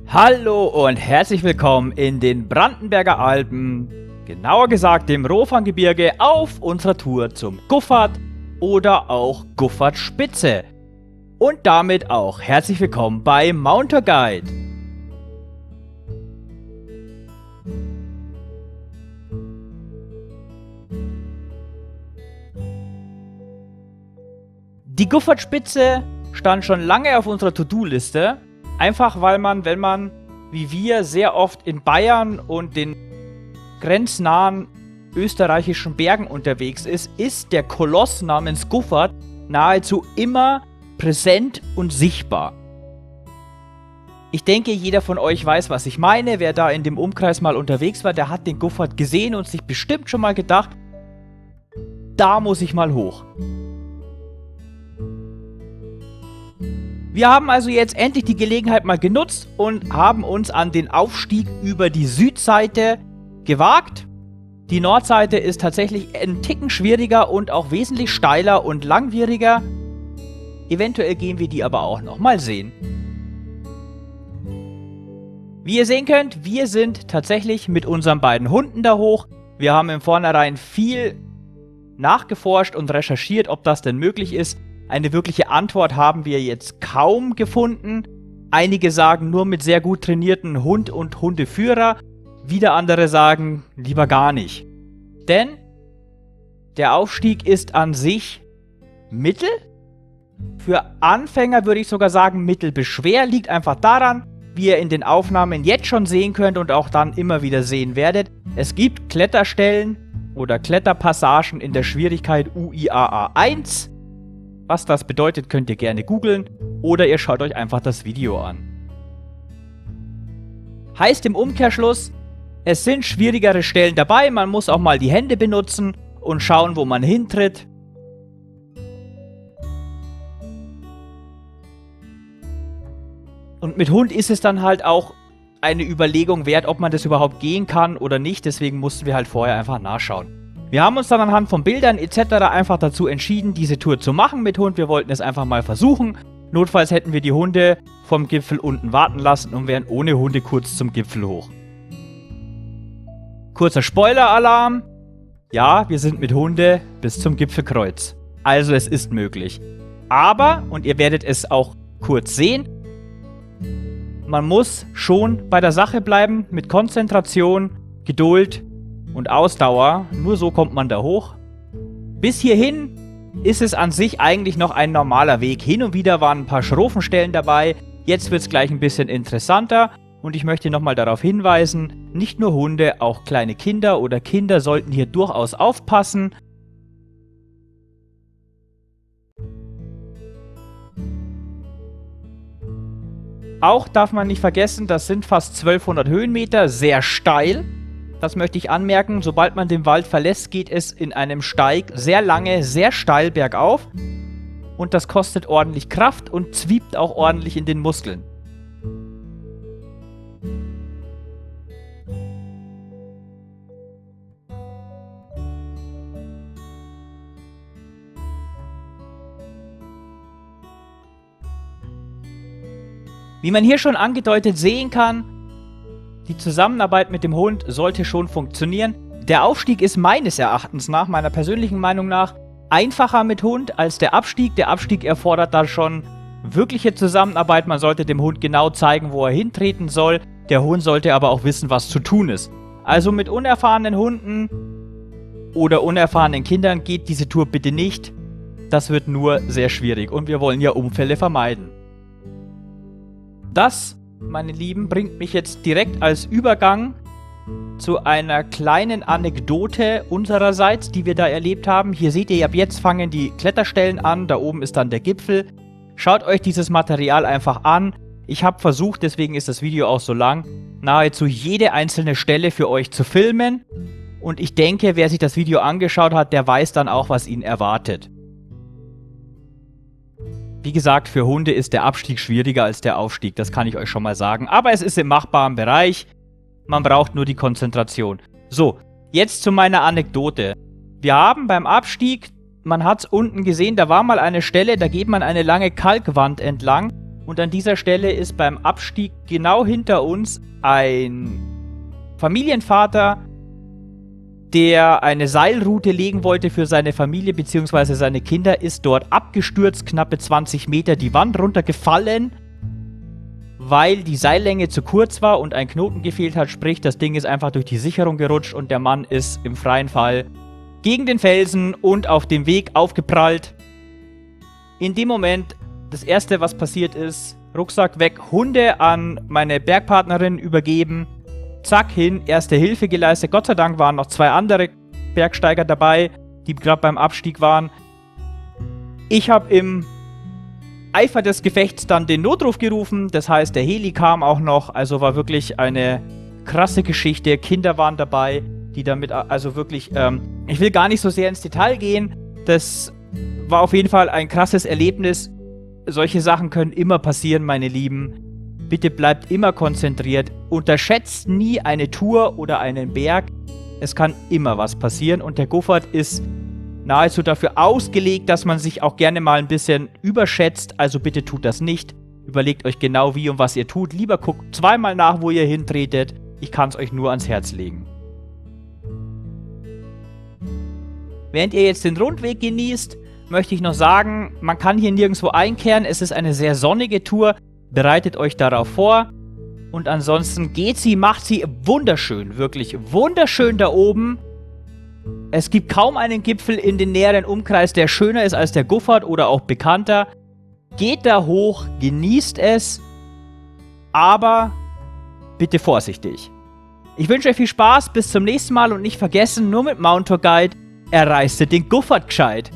Hallo und herzlich willkommen in den Brandenberger Alpen, genauer gesagt dem Rofanggebirge, auf unserer Tour zum Guffert oder auch Guffertspitze. Und damit auch herzlich willkommen bei Mountair Guide. Die Guffertspitze stand schon lange auf unserer To-Do-Liste. Einfach weil man, wenn man, wie wir, sehr oft in Bayern und den grenznahen österreichischen Bergen unterwegs ist der Koloss namens Guffert nahezu immer präsent und sichtbar. Ich denke, jeder von euch weiß, was ich meine. Wer da in dem Umkreis mal unterwegs war, der hat den Guffert gesehen und sich bestimmt schon mal gedacht, da muss ich mal hoch. Wir haben also jetzt endlich die Gelegenheit mal genutzt und haben uns an den Aufstieg über die Südseite gewagt. Die Nordseite ist tatsächlich ein Ticken schwieriger und auch wesentlich steiler und langwieriger. Eventuell gehen wir die aber auch noch mal sehen. Wie ihr sehen könnt, wir sind tatsächlich mit unseren beiden Hunden da hoch. Wir haben im Vornherein viel nachgeforscht und recherchiert, ob das denn möglich ist. Eine wirkliche Antwort haben wir jetzt kaum gefunden. Einige sagen nur mit sehr gut trainierten Hund und Hundeführer. Wieder andere sagen lieber gar nicht. Denn der Aufstieg ist an sich mittel. Für Anfänger würde ich sogar sagen mittelbeschwer. Liegt einfach daran, wie ihr in den Aufnahmen jetzt schon sehen könnt und auch dann immer wieder sehen werdet. Es gibt Kletterstellen oder Kletterpassagen in der Schwierigkeit UIAA 1. Was das bedeutet, könnt ihr gerne googeln oder ihr schaut euch einfach das Video an. Heißt im Umkehrschluss, es sind schwierigere Stellen dabei, man muss auch mal die Hände benutzen und schauen, wo man hintritt. Und mit Hund ist es dann halt auch eine Überlegung wert, ob man das überhaupt gehen kann oder nicht, deswegen mussten wir halt vorher einfach nachschauen. Wir haben uns dann anhand von Bildern etc. einfach dazu entschieden, diese Tour zu machen mit Hund. Wir wollten es einfach mal versuchen. Notfalls hätten wir die Hunde vom Gipfel unten warten lassen und wären ohne Hunde kurz zum Gipfel hoch. Kurzer Spoiler-Alarm. Ja, wir sind mit Hunde bis zum Gipfelkreuz. Also es ist möglich. Aber, und ihr werdet es auch kurz sehen, man muss schon bei der Sache bleiben, mit Konzentration, Geduld und Ausdauer, nur so kommt man da hoch. Bis hierhin ist es an sich eigentlich noch ein normaler Weg. Hin und wieder waren ein paar Schrofenstellen dabei. Jetzt wird es gleich ein bisschen interessanter. Und ich möchte nochmal darauf hinweisen, nicht nur Hunde, auch kleine Kinder oder Kinder sollten hier durchaus aufpassen. Auch darf man nicht vergessen, das sind fast 1200 Höhenmeter, sehr steil. Das möchte ich anmerken, sobald man den Wald verlässt, geht es in einem Steig sehr lange, sehr steil bergauf. Und das kostet ordentlich Kraft und zwiebt auch ordentlich in den Muskeln. Wie man hier schon angedeutet sehen kann, die Zusammenarbeit mit dem Hund sollte schon funktionieren. Der Aufstieg ist meines Erachtens nach, meiner persönlichen Meinung nach, einfacher mit Hund als der Abstieg. Der Abstieg erfordert da schon wirkliche Zusammenarbeit. Man sollte dem Hund genau zeigen, wo er hintreten soll. Der Hund sollte aber auch wissen, was zu tun ist. Also mit unerfahrenen Hunden oder unerfahrenen Kindern geht diese Tour bitte nicht. Das wird nur sehr schwierig und wir wollen ja Unfälle vermeiden. Das, meine Lieben, bringt mich jetzt direkt als Übergang zu einer kleinen Anekdote unsererseits, die wir da erlebt haben. Hier seht ihr, ab jetzt fangen die Kletterstellen an, da oben ist dann der Gipfel. Schaut euch dieses Material einfach an. Ich habe versucht, deswegen ist das Video auch so lang, nahezu jede einzelne Stelle für euch zu filmen. Und ich denke, wer sich das Video angeschaut hat, der weiß dann auch, was ihn erwartet. Wie gesagt, für Hunde ist der Abstieg schwieriger als der Aufstieg, das kann ich euch schon mal sagen. Aber es ist im machbaren Bereich, man braucht nur die Konzentration. So, jetzt zu meiner Anekdote. Wir haben beim Abstieg, man hat es unten gesehen, da war mal eine Stelle, da geht man eine lange Kalkwand entlang. Und an dieser Stelle ist beim Abstieg genau hinter uns ein Familienvater, der eine Seilroute legen wollte für seine Familie bzw. seine Kinder, ist dort abgestürzt, knappe 20 Meter die Wand runtergefallen, weil die Seillänge zu kurz war und ein Knoten gefehlt hat. Sprich, das Ding ist einfach durch die Sicherung gerutscht und der Mann ist im freien Fall gegen den Felsen und auf dem Weg aufgeprallt. In dem Moment, das erste, was passiert ist, Rucksack weg, Hunde an meine Bergpartnerin übergeben, zack hin, erste Hilfe geleistet. Gott sei Dank waren noch 2 andere Bergsteiger dabei, die gerade beim Abstieg waren. Ich habe im Eifer des Gefechts dann den Notruf gerufen, das heißt, der Heli kam auch noch, also war wirklich eine krasse Geschichte. Kinder waren dabei, die damit, also wirklich, ich will gar nicht so sehr ins Detail gehen, das war auf jeden Fall ein krasses Erlebnis. Solche Sachen können immer passieren, meine Lieben. Bitte bleibt immer konzentriert. Unterschätzt nie eine Tour oder einen Berg. Es kann immer was passieren und der Goffert ist nahezu dafür ausgelegt, dass man sich auch gerne mal ein bisschen überschätzt. Also bitte tut das nicht. Überlegt euch genau wie und was ihr tut. Lieber guckt zweimal nach, wo ihr hintretet. Ich kann es euch nur ans Herz legen. Während ihr jetzt den Rundweg genießt, möchte ich noch sagen, man kann hier nirgendwo einkehren. Es ist eine sehr sonnige Tour. Bereitet euch darauf vor. Und ansonsten geht sie, macht sie wunderschön. Wirklich wunderschön da oben. Es gibt kaum einen Gipfel in den näheren Umkreis, der schöner ist als der Goffert oder auch bekannter. Geht da hoch, genießt es. Aber bitte vorsichtig. Ich wünsche euch viel Spaß. Bis zum nächsten Mal und nicht vergessen, nur mit Mount Tour Guide erreichst du den Goffert gescheit.